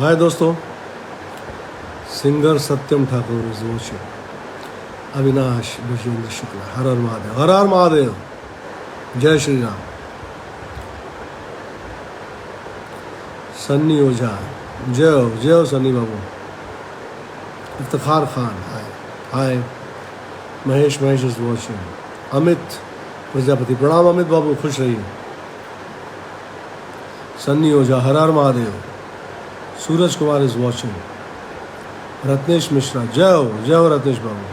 हाय दोस्तों, singer Satyam Thakur is watching, Avinash Vijendra Shukla, Har Har Mahadev, Har Har Mahadev, जय श्री राम। सन्नी ओझा, जय हो सन्नी बाबू। Iftikhar Khan, hi hi. Mahesh is watching. Amit Prajapati, प्रणाम अमित बाबू, खुश रहिए। सन्नी ओझा, हर हर महादेव। Suraj Kumar is watching. रत्नेश मिश्रा, जय हो रत्नेश बाबू।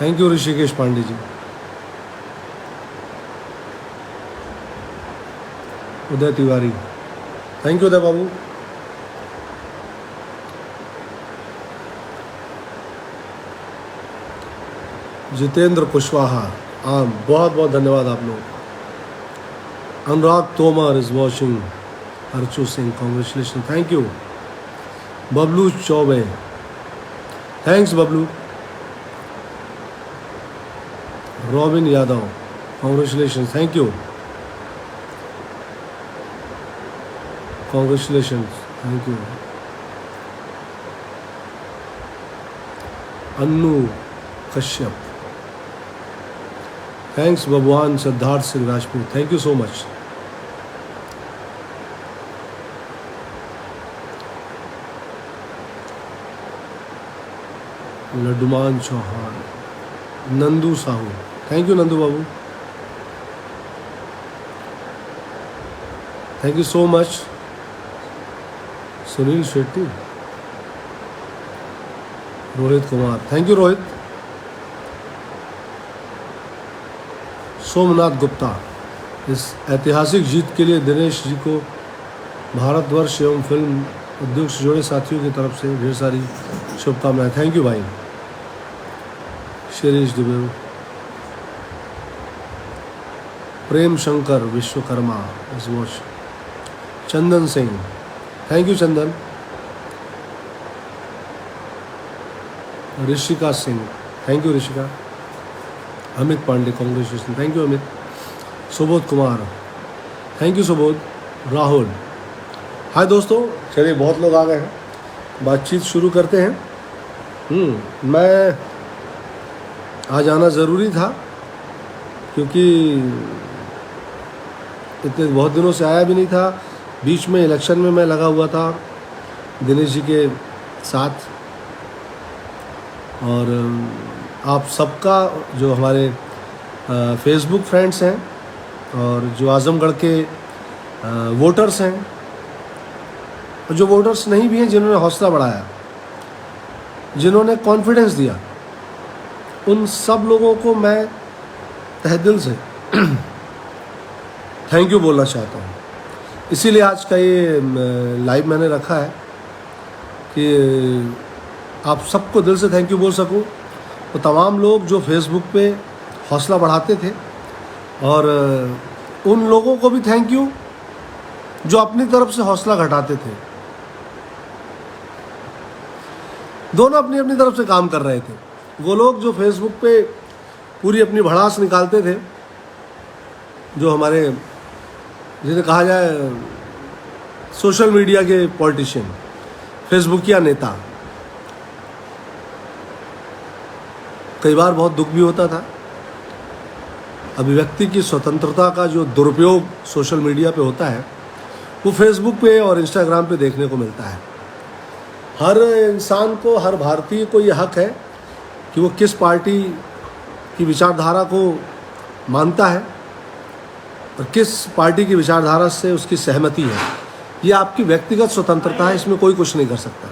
Thank you Rishikesh Pandey ji. Uday Tiwari, thank you Uday बाबू। जितेंद्र कुशवाहा, बहुत बहुत धन्यवाद आप लोगों को। Anurag Tomar is watching. Archu Singh, congratulation, thank you. Bablu Chaubey, thanks Bablu. Robin Yadav, congratulation, thank you. Congratulation, thank you. Annu Kashyap, thanks भगवान। Siddharth Singh Rajput, thank you so much. Ladduman Chauhan, Nandu Sahu, thank you Nandu बाबू, thank you so much. Sunil Shetty, Rohit Kumar, thank you Rohit. Somnath Gupta, इस ऐतिहासिक जीत के लिए दिनेश जी को भारतवर्ष एवं फिल्म उद्योग से जुड़े साथियों की तरफ से ढेर सारी शुभकामनाएं। थैंक यू भाई। Shirish Dubey, Prem Shankar Vishwakarma is watch. Chandan Singh, thank you Chandan. Rishika Singh, thank you Rishika. Amit Pandey, congratulation, thank you Amit. Subodh Kumar, thank you Subodh. Rahul, hi दोस्तों, चलिए बहुत लोग आ गए हैं, बातचीत शुरू करते हैं। मैं आज आना ज़रूरी था क्योंकि इतने बहुत दिनों से आया भी नहीं था। बीच में इलेक्शन में मैं लगा हुआ था दिनेश जी के साथ, और आप सबका जो हमारे फेसबुक फ्रेंड्स हैं और जो आज़मगढ़ के वोटर्स हैं और जो वोटर्स नहीं भी हैं, जिन्होंने हौसला बढ़ाया, जिन्होंने कॉन्फिडेंस दिया, उन सब लोगों को मैं तहे दिल से थैंक यू बोलना चाहता हूँ। इसीलिए आज का ये लाइव मैंने रखा है कि आप सबको दिल से थैंक यू बोल सकूँ। तो तमाम लोग जो फेसबुक पे हौसला बढ़ाते थे, और उन लोगों को भी थैंक यू जो अपनी तरफ से हौसला घटाते थे। दोनों अपनी अपनी तरफ से काम कर रहे थे। वो लोग जो फेसबुक पे पूरी अपनी भड़ास निकालते थे, जो हमारे जिन्हें कहा जाए सोशल मीडिया के पॉलिटिशियन, फेसबुकिया नेता, कई बार बहुत दुख भी होता था। अभिव्यक्ति की स्वतंत्रता का जो दुरुपयोग सोशल मीडिया पे होता है, वो फेसबुक पे और इंस्टाग्राम पे देखने को मिलता है। हर इंसान को, हर भारतीय को ये हक है कि वो किस पार्टी की विचारधारा को मानता है और किस पार्टी की विचारधारा से उसकी सहमति है। ये आपकी व्यक्तिगत स्वतंत्रता है, इसमें कोई कुछ नहीं कर सकता।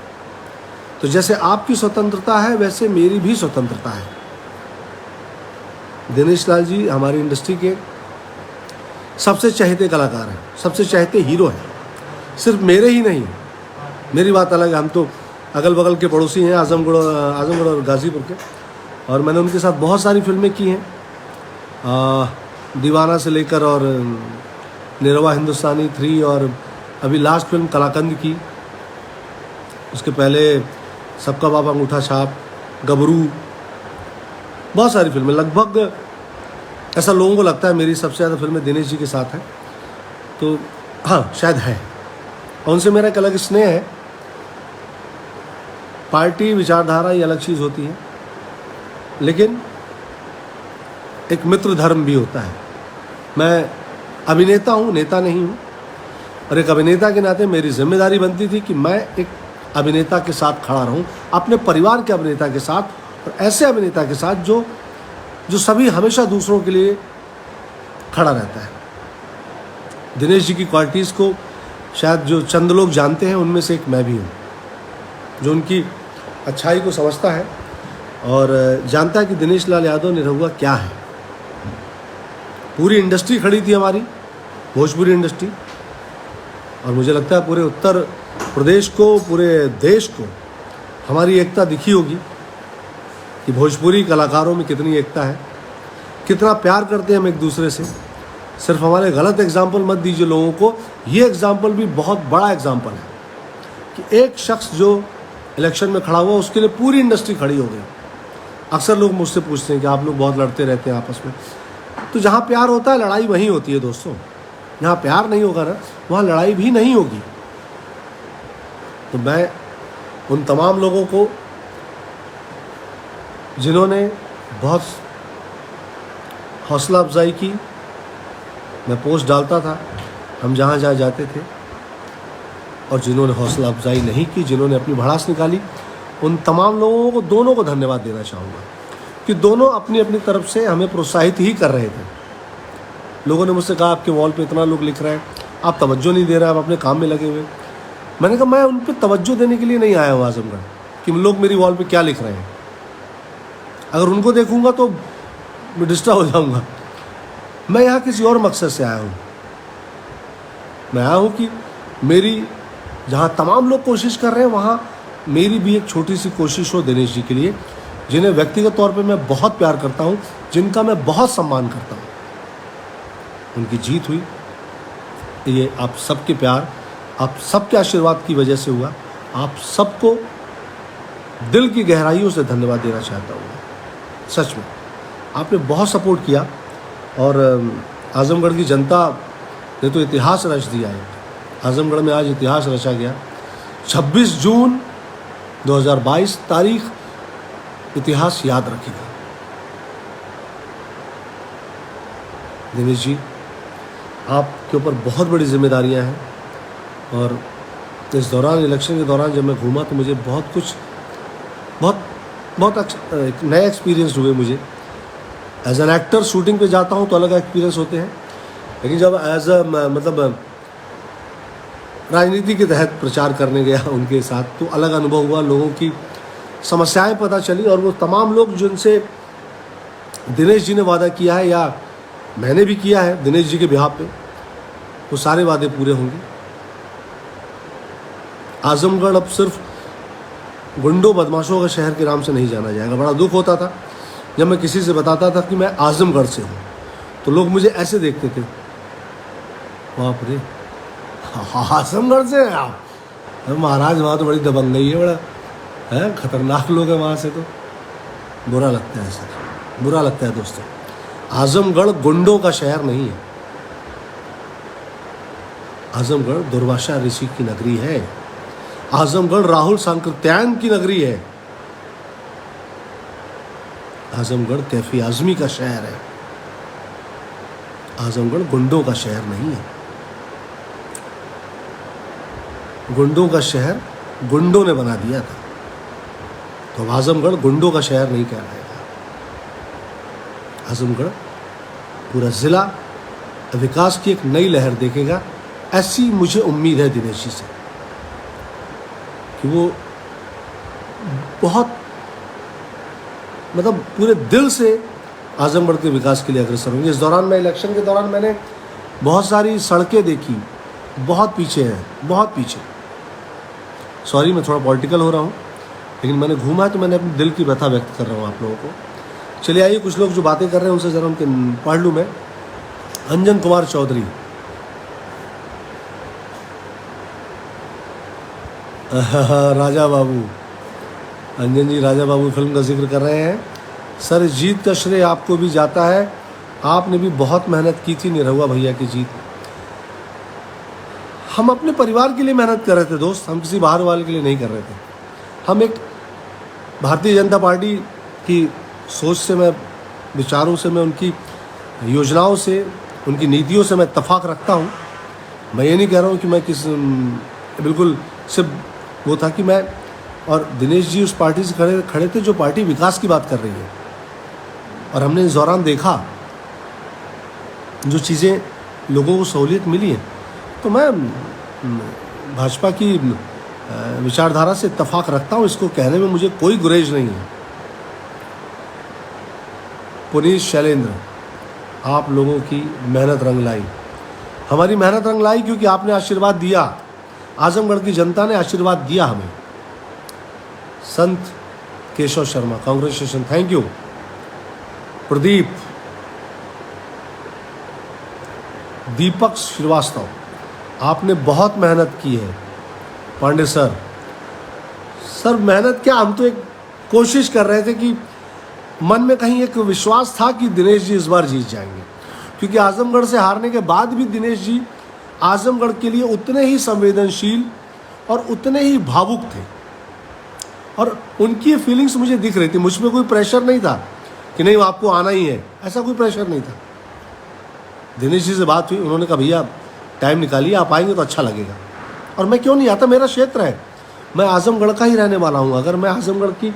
तो जैसे आपकी स्वतंत्रता है, वैसे मेरी भी स्वतंत्रता है। दिनेश लाल जी हमारी इंडस्ट्री के सबसे चहेते कलाकार हैं, सबसे चहेते हीरो हैं। सिर्फ मेरे ही नहीं, मेरी बात अलग है, हम तो अगल बगल के पड़ोसी हैं, आजमगढ़ और गाज़ीपुर के, और मैंने उनके साथ बहुत सारी फिल्में की हैं, दीवाना से लेकर और निरवा हिंदुस्तानी 3, और अभी लास्ट फिल्म कलाकंद की। उसके पहले सबका बाप अंगूठा छाप, गबरू, बहुत सारी फिल्में, लगभग ऐसा लोगों को लगता है। मेरी सबसे ज़्यादा फिल्में दिनेश जी के साथ हैं, तो हाँ शायद है, और उनसे मेरा एक अलग स्नेह है। पार्टी विचारधारा ये अलग चीज़ होती है, लेकिन एक मित्र धर्म भी होता है। मैं अभिनेता हूँ, नेता नहीं हूँ, और एक अभिनेता के नाते मेरी जिम्मेदारी बनती थी कि मैं एक अभिनेता के साथ खड़ा रहूं, अपने परिवार के अभिनेता के साथ, और ऐसे अभिनेता के साथ जो सभी हमेशा दूसरों के लिए खड़ा रहता है। दिनेश जी की क्वालिटीज़ को शायद जो चंद लोग जानते हैं, उनमें से एक मैं भी हूँ, जो उनकी अच्छाई को समझता है और जानता है कि दिनेश लाल यादव निरहुआ क्या है। पूरी इंडस्ट्री खड़ी थी हमारी, भोजपुरी इंडस्ट्री, और मुझे लगता है पूरे उत्तर प्रदेश को, पूरे देश को हमारी एकता दिखी होगी कि भोजपुरी कलाकारों में कितनी एकता है, कितना प्यार करते हैं हम एक दूसरे से। सिर्फ हमारे गलत एग्जाम्पल मत दीजिए लोगों को, ये एग्जाम्पल भी बहुत बड़ा एग्जाम्पल है कि एक शख्स जो इलेक्शन में खड़ा हुआ, उसके लिए पूरी इंडस्ट्री खड़ी हो गई। अक्सर लोग मुझसे पूछते हैं कि आप लोग बहुत लड़ते रहते हैं आपस में, तो जहाँ प्यार होता है लड़ाई वहीं होती है दोस्तों। जहाँ प्यार नहीं होगा ना, वहाँ लड़ाई भी नहीं होगी। तो मैं उन तमाम लोगों को जिन्होंने बहुत हौसला अफजाई की, मैं पोस्ट डालता था हम जहाँ जहाँ जाते थे, और जिन्होंने हौसला अफजाई नहीं की, जिन्होंने अपनी भड़ास निकाली, उन तमाम लोगों को, दोनों को धन्यवाद देना चाहूँगा कि दोनों अपनी अपनी तरफ से हमें प्रोत्साहित ही कर रहे थे। लोगों ने मुझसे कहा आपके वॉल पे इतना लोग लिख रहे हैं, आप तवज्जो नहीं दे रहे, आप अपने काम में लगे हुए। मैंने कहा मैं उन पर तवज्जो देने के लिए नहीं आया हूँ आजमगढ़ कि लोग मेरी वॉल पे क्या लिख रहे हैं। अगर उनको देखूंगा तो मैं डिस्टर्ब हो जाऊंगा। मैं यहाँ किसी और मकसद से आया हूँ। मैं आया हूँ कि मेरी जहाँ तमाम लोग कोशिश कर रहे हैं, वहाँ मेरी भी एक छोटी सी कोशिश हो दिनेश जी के लिए, जिन्हें व्यक्तिगत तौर पे मैं बहुत प्यार करता हूँ, जिनका मैं बहुत सम्मान करता हूँ। उनकी जीत हुई, ये आप सबके प्यार, आप सबके आशीर्वाद की वजह से हुआ। आप सबको दिल की गहराइयों से धन्यवाद देना चाहता हूँ। सच में आपने बहुत सपोर्ट किया, और आजमगढ़ की जनता ने तो इतिहास रच दिया है। आजमगढ़ में आज इतिहास रचा गया। 26 जून 2022 तारीख इतिहास याद रखेगा। दिनेश जी, आपके ऊपर बहुत बड़ी जिम्मेदारियां हैं, और इस दौरान, इलेक्शन के दौरान जब मैं घूमा तो मुझे बहुत कुछ, बहुत नए एक्सपीरियंस हुए मुझे। एज एन एक्टर शूटिंग पे जाता हूँ तो अलग एक्सपीरियंस होते हैं, लेकिन जब एज अ मतलब राजनीति के तहत प्रचार करने गया उनके साथ, तो अलग अनुभव हुआ। लोगों की समस्याएं पता चली, और वो तमाम लोग जिनसे दिनेश जी ने वादा किया है, या मैंने भी किया है दिनेश जी के बिहाफ पे, वो सारे वादे पूरे होंगे। आजमगढ़ अब सिर्फ गुंडों बदमाशों का शहर के नाम से नहीं जाना जाएगा। बड़ा दुख होता था जब मैं किसी से बताता था कि मैं आजमगढ़ से हूँ, तो लोग मुझे ऐसे देखते थे, बाप रे आजमगढ़ से हैं आप? महाराज वहाँ तो बड़ी दबंगई है, बड़ा है, खतरनाक लोग हैं वहाँ से। तो बुरा लगता है सर, बुरा लगता है दोस्तों। आजमगढ़ गुंडों का शहर नहीं है। आजमगढ़ दुर्वासा ऋषि की नगरी है। आजमगढ़ राहुल सांकृत्यायन की नगरी है। आजमगढ़ कैफी आजमी का शहर है। आजमगढ़ गुंडों का शहर नहीं है। गुंडों का शहर गुंडों ने बना दिया था, तो आजमगढ़ गुंडों का शहर नहीं कहलाएगा। आजमगढ़ पूरा ज़िला विकास की एक नई लहर देखेगा, ऐसी मुझे उम्मीद है दिनेश जी से कि वो बहुत मतलब पूरे दिल से आजमगढ़ के विकास के लिए अग्रसर होंगे। इस दौरान मैं इलेक्शन के दौरान मैंने बहुत सारी सड़कें देखी, बहुत पीछे है, बहुत पीछे। सॉरी मैं थोड़ा पॉलिटिकल हो रहा हूँ, लेकिन मैंने घूमा है तो मैंने अपने दिल की व्यथा व्यक्त कर रहा हूँ आप लोगों को। चलिए आइए, कुछ लोग जो बातें कर रहे हैं उनसे ज़रा उनके पढ़ लूँ मैं। अंजन कुमार चौधरी, राजा बाबू, अंजन जी राजा बाबू फिल्म का जिक्र कर रहे हैं। सर इस जीत का श्रेय आपको भी जाता है, आपने भी बहुत मेहनत की थी निरहुआ भैया की जीत। हम अपने परिवार के लिए मेहनत कर रहे थे दोस्त, हम किसी बाहर वाले के लिए नहीं कर रहे थे। हम एक भारतीय जनता पार्टी की सोच से, मैं विचारों से, मैं उनकी योजनाओं से, उनकी नीतियों से मैं इत्तेफाक रखता हूँ। मैं ये नहीं कह रहा हूँ कि मैं बिल्कुल सिर्फ वो था कि मैं और दिनेश जी उस पार्टी से खड़े थे जो पार्टी विकास की बात कर रही है। और हमने इस दौरान देखा जो चीज़ें लोगों को सहूलियत मिली है, तो मैं भाजपा की विचारधारा से इत्तेफाक रखता हूँ। इसको कहने में मुझे कोई गुरेज नहीं है। पुनीत शैलेंद्र, आप लोगों की मेहनत रंग लाई। हमारी मेहनत रंग लाई क्योंकि आपने आशीर्वाद दिया, आजमगढ़ की जनता ने आशीर्वाद दिया हमें। Sant Keshav Sharma, congratulation, thank you. Pradeep, Deepak Srivastava, आपने बहुत मेहनत की है। पांडे सर, मेहनत क्या, हम तो एक कोशिश कर रहे थे कि मन में कहीं एक विश्वास था कि दिनेश जी इस बार जीत जाएंगे, क्योंकि आजमगढ़ से हारने के बाद भी दिनेश जी आजमगढ़ के लिए उतने ही संवेदनशील और उतने ही भावुक थे। और उनकी फीलिंग्स मुझे दिख रही थी। मुझ में कोई प्रेशर नहीं था कि नहीं आपको आना ही है, ऐसा कोई प्रेशर नहीं था। दिनेश जी से बात हुई, उन्होंने कहा भैया टाइम निकालिए, आप आएंगे तो अच्छा लगेगा। और मैं क्यों नहीं आता, मेरा क्षेत्र है, मैं आजमगढ़ का ही रहने वाला हूँ। अगर मैं आजमगढ़ की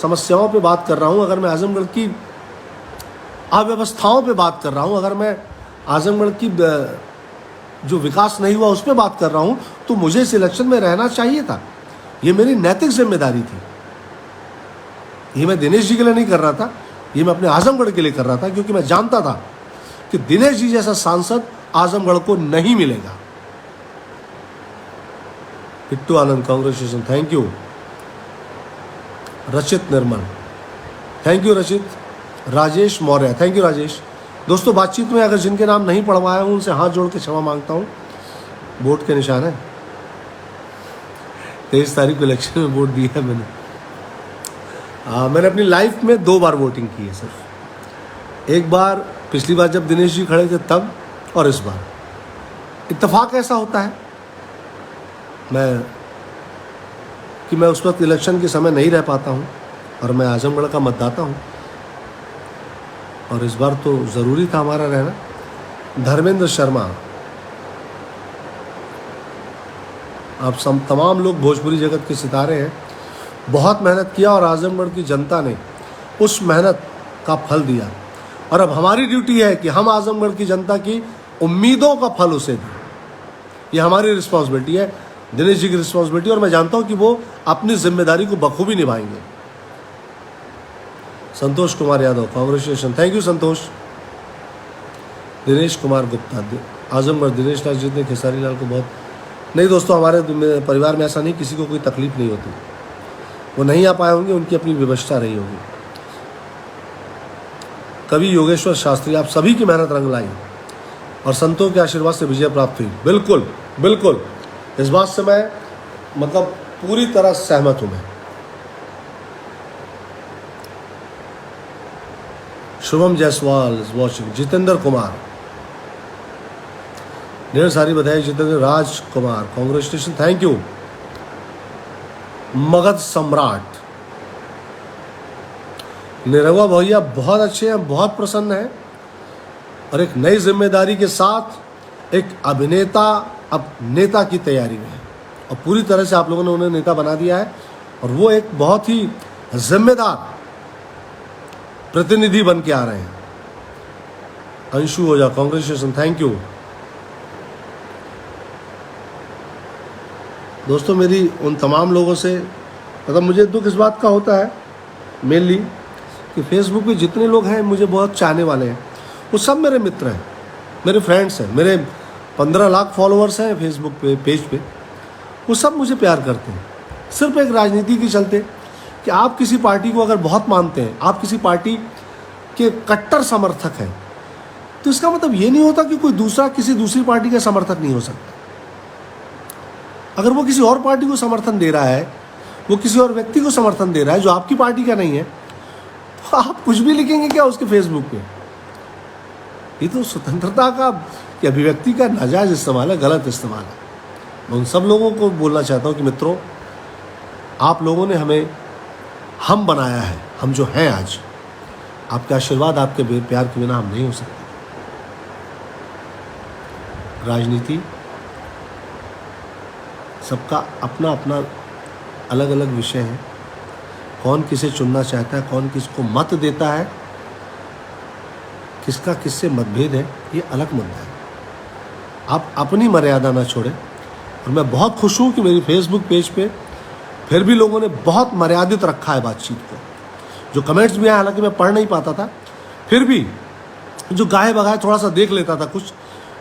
समस्याओं पे बात कर रहा हूँ, अगर मैं आजमगढ़ की अव्यवस्थाओं पे बात कर रहा हूँ, अगर मैं आजमगढ़ की जो विकास नहीं हुआ उस पर बात कर रहा हूँ, तो मुझे इस इलेक्शन में रहना चाहिए था। ये मेरी नैतिक जिम्मेदारी थी। ये मैं दिनेश जी के लिए नहीं कर रहा था, ये मैं अपने आजमगढ़ के लिए कर रहा था, क्योंकि मैं जानता था कि दिनेश जी जैसा सांसद आजमगढ़ को नहीं मिलेगा। पिट्टू आनंद, कांग्रेचुलेशन, थैंक यू। रचित निर्मल, थैंक यू रचित। Rajesh Maurya, thank you Rajesh. दोस्तों, बातचीत में अगर जिनके नाम नहीं पढ़वाया हूं उनसे हाथ जोड़ के क्षमा मांगता हूं। वोट के निशान है, 23 तारीख को इलेक्शन में वोट दिया है मैंने। मैंने अपनी लाइफ में 2 बार वोटिंग की है सिर्फ। एक बार पिछली बार जब दिनेश जी खड़े थे तब, और इस बार। इत्तेफाक ऐसा होता है मैं उस वक्त इलेक्शन के समय नहीं रह पाता हूं, और मैं आजमगढ़ का मतदाता हूं, और इस बार तो ज़रूरी था हमारा रहना। धर्मेंद्र शर्मा, आप तमाम लोग भोजपुरी जगत के सितारे हैं, बहुत मेहनत किया और आजमगढ़ की जनता ने उस मेहनत का फल दिया। और अब हमारी ड्यूटी है कि हम आजमगढ़ की जनता की उम्मीदों का फल उसे दें। ये हमारी रिस्पॉन्सिबिलिटी है, दिनेश जी की रिस्पॉन्सिबिलिटी, और मैं जानता हूं कि वो अपनी जिम्मेदारी को बखूबी निभाएंगे। Santosh Kumar Yadav, congratulation, thank you Santosh. Dinesh Kumar Gupta, Azamgarh Dinesh Lal जीत ने खेसारी लाल को बहुत, नहीं दोस्तों, हमारे परिवार में ऐसा नहीं, किसी को कोई तकलीफ नहीं होती। वो नहीं आ पाए होंगे, उनकी अपनी व्यवस्था रही होगी। कवि योगेश्वर शास्त्री, आप सभी की मेहनत रंग लाई और संतों के आशीर्वाद से विजय प्राप्त हुई। बिल्कुल बिल्कुल, इस बात से मैं पूरी तरह सहमत हूं। मैं शुभम जायसवाल इज वॉचिंग। जितेंद्र कुमार, ढेर सारी बधाई Jitendra. Raj Kumar, congratulation, thank you. Magadh Samrat, Nirahua भैया बहुत अच्छे हैं, बहुत प्रसन्न हैं, और एक नई जिम्मेदारी के साथ एक अभिनेता अब नेता की तैयारी में है, और पूरी तरह से आप लोगों ने उन्हें नेता बना दिया है, और वो एक बहुत ही जिम्मेदार प्रतिनिधि बन के आ रहे हैं। अंशु ओझा, कांग्रेचुलेशन, थैंक यू। दोस्तों, मेरी उन तमाम लोगों से मुझे दुख इस बात का होता है मेनली कि फेसबुक पे जितने लोग हैं मुझे बहुत चाहने वाले हैं, वो सब मेरे मित्र हैं, मेरे फ्रेंड्स हैं। मेरे 15 लाख फॉलोअर्स हैं फेसबुक पे, पेज पे। वो सब मुझे प्यार करते हैं, सिर्फ एक राजनीति के चलते कि आप किसी पार्टी को अगर बहुत मानते हैं, आप किसी पार्टी के कट्टर समर्थक हैं, तो इसका मतलब ये नहीं होता कि कोई दूसरा किसी दूसरी पार्टी का समर्थक नहीं हो सकता। अगर वो किसी और पार्टी को समर्थन दे रहा है, वो किसी और व्यक्ति को समर्थन दे रहा है जो आपकी पार्टी का नहीं है, तो आप कुछ भी लिखेंगे क्या उसके फेसबुक पे? ये तो स्वतंत्रता का कि अभिव्यक्ति का नाजायज इस्तेमाल है, गलत इस्तेमाल है। मैं उन सब लोगों को बोलना चाहता हूँ कि मित्रों, आप लोगों ने हमें हम बनाया है, हम जो हैं आज, आपके आशीर्वाद, आपके प्यार के बिना हम नहीं हो सकते। राजनीति सबका अपना अपना अलग अलग विषय है। कौन किसे चुनना चाहता है, कौन किसको मत देता है, किसका किससे मतभेद है, ये अलग मुद्दा है। आप अपनी मर्यादा ना छोड़ें। और मैं बहुत खुश हूँ कि मेरी फेसबुक पेज पे फिर भी लोगों ने बहुत मर्यादित रखा है बातचीत को। जो कमेंट्स भी आए, हालांकि मैं पढ़ नहीं पाता था, फिर भी जो गाहे बगाए थोड़ा सा देख लेता था कुछ,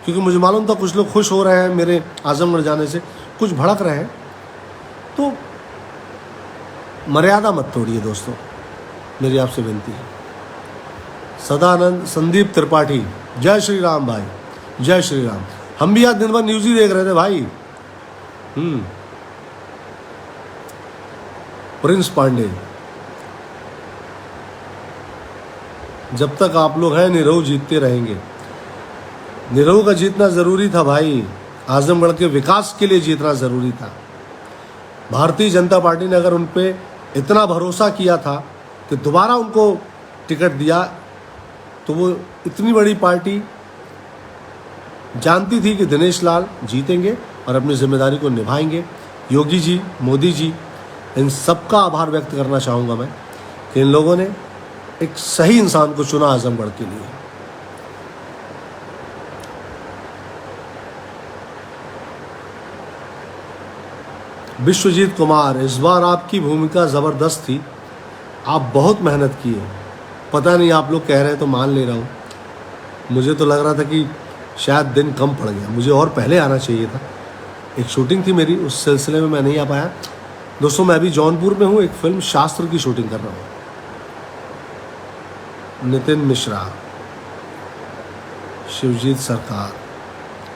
क्योंकि मुझे मालूम था कुछ लोग खुश हो रहे हैं मेरे आजमगढ़ जाने से, कुछ भड़क रहे हैं। तो मर्यादा मत तोड़िए दोस्तों, मेरी आपसे विनती है। सदानंद संदीप त्रिपाठी, जय श्री राम भाई, जय श्री राम। हम भी आज दिन भर न्यूज़ ही देख रहे थे भाई। प्रिंस पांडे, जब तक आप लोग हैं निरहु जीतते रहेंगे। निरहु का जीतना जरूरी था भाई, आजमगढ़ के विकास के लिए जीतना जरूरी था। भारतीय जनता पार्टी ने अगर उन पे इतना भरोसा किया था कि दोबारा उनको टिकट दिया, तो वो इतनी बड़ी पार्टी जानती थी कि दिनेश लाल जीतेंगे और अपनी जिम्मेदारी को निभाएंगे। योगी जी, मोदी जी, इन सबका आभार व्यक्त करना चाहूँगा मैं कि इन लोगों ने एक सही इंसान को चुना आजमगढ़ के लिए। विश्वजीत कुमार, इस बार आपकी भूमिका ज़बरदस्त थी, आप बहुत मेहनत किए। पता नहीं, आप लोग कह रहे हैं तो मान ले रहा हूँ। मुझे तो लग रहा था कि शायद दिन कम पड़ गया, मुझे और पहले आना चाहिए था। एक शूटिंग थी मेरी, उस सिलसिले में मैं नहीं आ पाया। दोस्तों, मैं अभी जौनपुर में हूँ, एक फिल्म शास्त्र की शूटिंग कर रहा हूँ। Nitin Mishra, Shivjit Sarkar,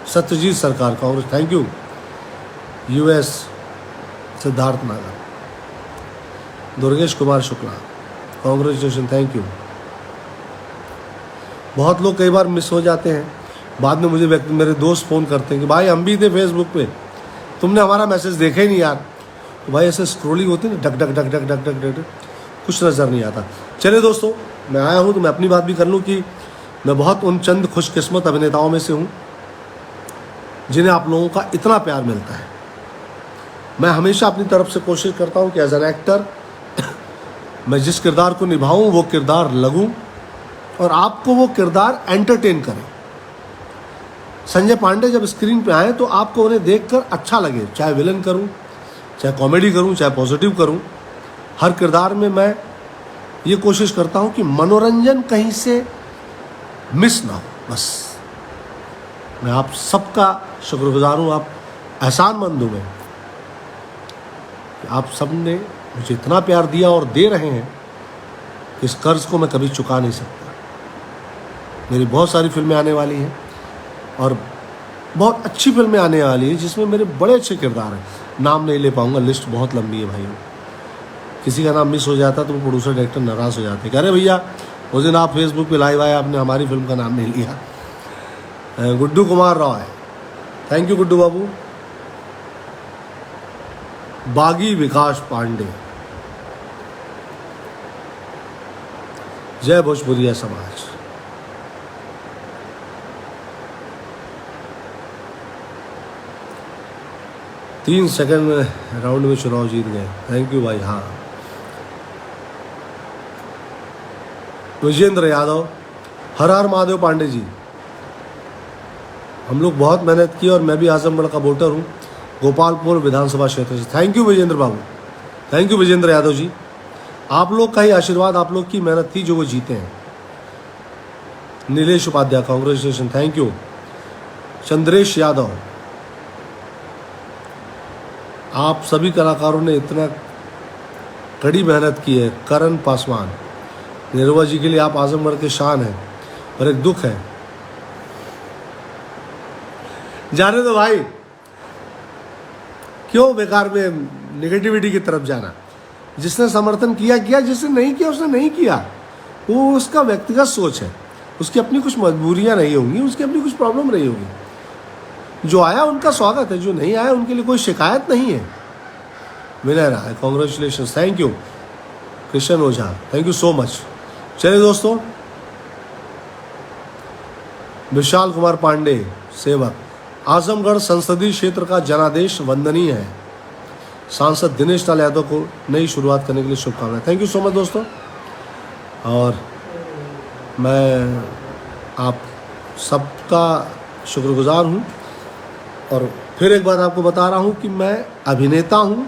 Satyajit Sarkar, congrats, thank you. US, Siddharth Nagar, Durgesh Kumar Shukla, congratulation, thank you. बहुत लोग कई बार मिस हो जाते हैं, बाद में मुझे मेरे दोस्त फ़ोन करते हैं कि भाई हम भी थे फेसबुक पे, तुमने हमारा मैसेज देखा ही नहीं यार। तो भाई ऐसे स्क्रोलिंग होती है ना, duck duck duck duck duck duck duck, कुछ नज़र नहीं आता। चलिए दोस्तों, मैं आया हूँ तो मैं अपनी बात भी कर लूँ कि मैं बहुत उन चंद खुशकिस्मत अभिनेताओं में से हूँ जिन्हें आप लोगों का इतना प्यार मिलता है। मैं हमेशा अपनी तरफ से कोशिश करता हूँ कि एज एन एक्टर मैं जिस किरदार को निभाऊँ वो किरदार लगूँ और आपको वो किरदार एंटरटेन करे। संजय पांडे जब स्क्रीन पे आए तो आपको उन्हें देखकर अच्छा लगे, चाहे विलन करूँ, चाहे कॉमेडी करूँ, चाहे पॉजिटिव करूँ। हर किरदार में मैं ये कोशिश करता हूँ कि मनोरंजन कहीं से मिस ना हो। बस मैं आप सबका शुक्रगुजार हूँ, आप एहसानमंद हूँ मैं कि आप सब ने मुझे इतना प्यार दिया और दे रहे हैं, इस कर्ज को मैं कभी चुका नहीं सकता। मेरी बहुत सारी फिल्में आने वाली हैं और बहुत अच्छी फिल्में आने वाली हैं जिसमें मेरे बड़े अच्छे किरदार हैं। नाम नहीं ले पाऊंगा, लिस्ट बहुत लंबी है भाई। किसी का नाम मिस हो जाता तो वो प्रोड्यूसर डायरेक्टर नाराज़ हो जाते, कह रहे भैया उस दिन आप फेसबुक पे लाइव आए, आपने हमारी फिल्म का नाम नहीं लिया। गुड्डू कुमार रॉय, थैंक यू गुड्डू बाबू। बागी विकास पांडे, जय भोजपुरिया समाज। तीन सेकंड राउंड में चुनाव जीत गए, थैंक यू भाई। हाँ, विजेंद्र यादव, हर हर महादेव पांडे जी, हम लोग बहुत मेहनत की और मैं भी आजमगढ़ का वोटर हूँ, गोपालपुर विधानसभा क्षेत्र से। Thank you Vijendra Babu, thank you Vijendra Yadav ji. आप लोग का ही आशीर्वाद, आप लोग की मेहनत थी जो वो जीते हैं। Nilesh Upadhyay, congratulation, thank you. Chandresh Yadav, आप सभी कलाकारों ने इतना कड़ी मेहनत की है। करण पासवान, निरहुआ जी के लिए आप आजमगढ़ के शान हैं और एक दुख है। जाने दो भाई, क्यों बेकार में नेगेटिविटी की तरफ जाना। जिसने समर्थन किया किया, जिसने नहीं किया उसने नहीं किया, वो उसका व्यक्तिगत सोच है। उसकी अपनी कुछ मजबूरियां रही होंगी, उसकी अपनी कुछ प्रॉब्लम रही होगी। जो आया उनका स्वागत है, जो नहीं आया उनके लिए कोई शिकायत नहीं है। मिला रहा है, congratulation, thank you Krishna Ojha, thank you so much. चलिए दोस्तों, विशाल कुमार पांडे सेवक, आजमगढ़ संसदीय क्षेत्र का जनादेश वंदनीय है। सांसद दिनेश लाल यादव को नई शुरुआत करने के लिए शुभकामनाएं। थैंक यू सो मच दोस्तों। और मैं आप सबका शुक्रगुजार हूँ। और फिर एक बात आपको बता रहा हूँ कि मैं अभिनेता हूँ,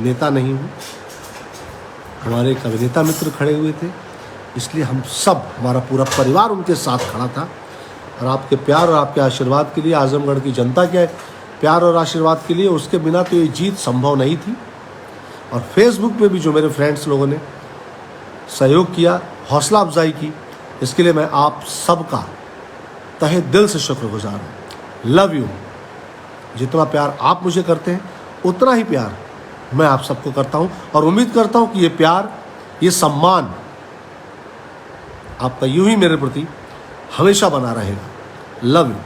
नेता नहीं हूँ। हमारे एक अभिनेता मित्र खड़े हुए थे, इसलिए हम सब, हमारा पूरा परिवार उनके साथ खड़ा था। और आपके प्यार और आपके आशीर्वाद के लिए, आजमगढ़ की जनता के प्यार और आशीर्वाद के लिए, उसके बिना तो ये जीत संभव नहीं थी। और फेसबुक पे भी जो मेरे फ्रेंड्स लोगों ने सहयोग किया, हौसला अफजाई की, इसके लिए मैं आप सबका तहे दिल से शुक्रगुजार हूँ। Love you. जितना प्यार आप मुझे करते हैं उतना ही प्यार मैं आप सबको करता हूँ। और उम्मीद करता हूँ कि ये प्यार, ये सम्मान आपका यूं ही मेरे प्रति हमेशा बना रहेगा। Love you.